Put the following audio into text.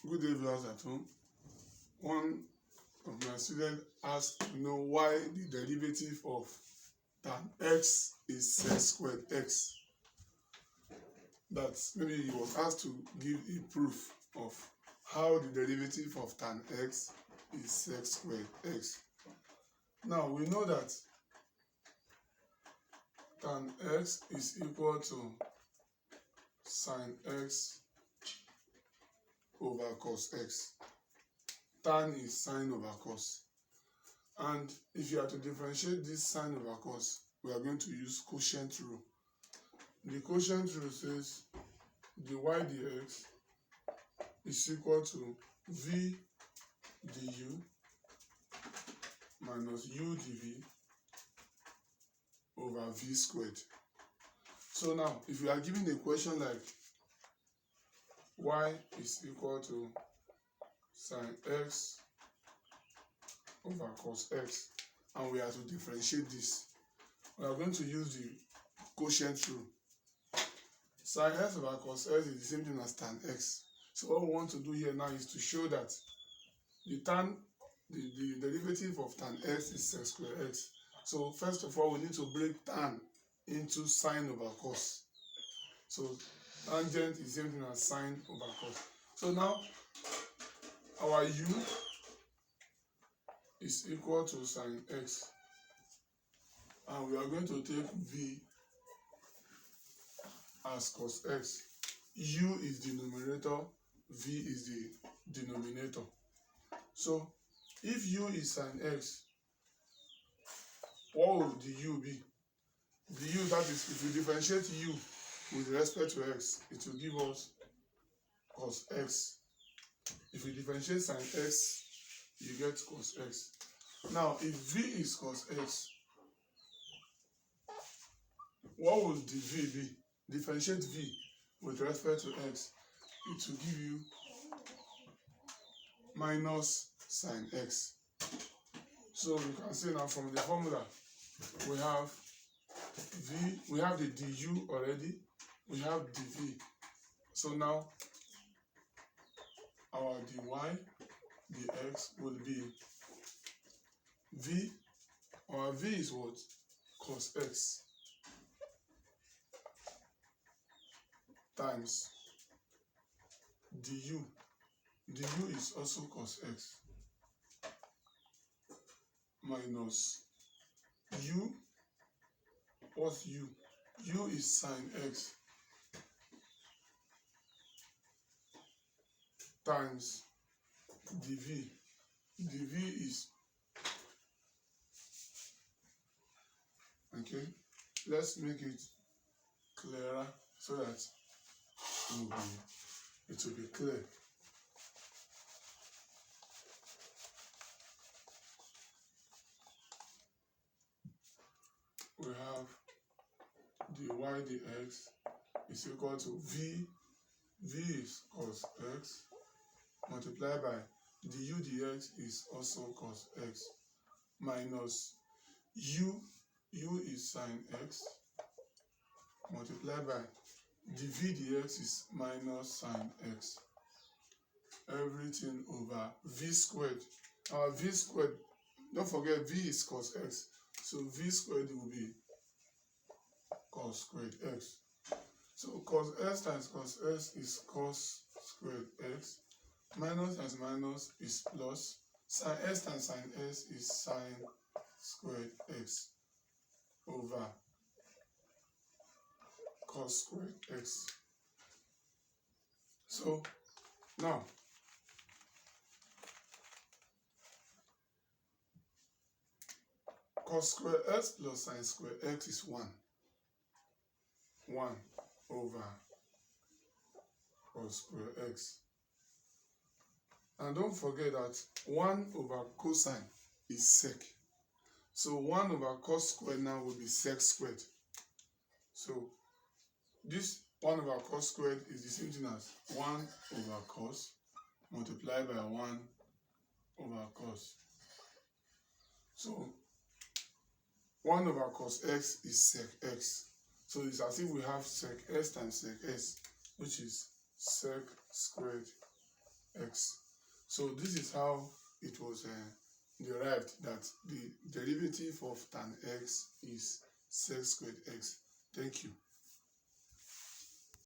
Good day, viewers at home. One of my students asked to know why the derivative of tan x is sec squared x. That maybe he was asked to give a proof of how the derivative of tan x is sec squared x. Now we know that tan x is equal to sin x over cos x. Tan is sine over cos. And if you are to differentiate this sine over cos, we are going to use quotient rule. The quotient rule says dy dx is equal to v du minus u dv over v squared. So now, if you are given a question like y is equal to sin x over cos x, and we are to differentiate this, we are going to use the quotient rule. Sin x over cos x is the same thing as tan x. So what we want to do here now is to show that the derivative of tan x is sec squared x. So first of all, we need to break tan into sine over cos. So tangent is the same thing as sine over cos. So now our u is equal to sin x, and we are going to take v as cos x. U is the numerator, v is the denominator. So if u is sin x, what will the u be? The u, that is, if we differentiate u with respect to x, it will give us cos x. If we differentiate sin x, you get cos x. Now, if v is cos x, what will the v be? Differentiate v with respect to x, it will give you minus sin x. So you can see now from the formula, we have v, we have the du already, we have dv. So now our dy dx will be v, our v is what? Cos x times du. Du is also cos x minus u. What's u? U is sin x times dv. dv is, okay, let's make it clearer so that it will be clear. We have dy dx is equal to v is cos x, multiplied by du dx is also cos x, minus u is sin x, multiplied by dv dx is minus sin x. Everything over v squared. Our v squared, don't forget v is cos x, so v squared will be cos squared x. So cos x times cos x is cos squared x. Minus times minus is plus. Sin x times sin x is sin squared x over cos squared x. So now cos squared x plus sin squared x is 1 over cos squared x. And don't forget that 1 over cosine is sec. So 1 over cos squared now will be sec squared. So this 1 over cos squared is the same thing as 1 over cos multiplied by 1 over cos. So 1 over cos x is sec x. So it's as if we have sec x times sec x, which is sec squared x. So this is how it was derived, that the derivative of tan x is sec squared x. Thank you.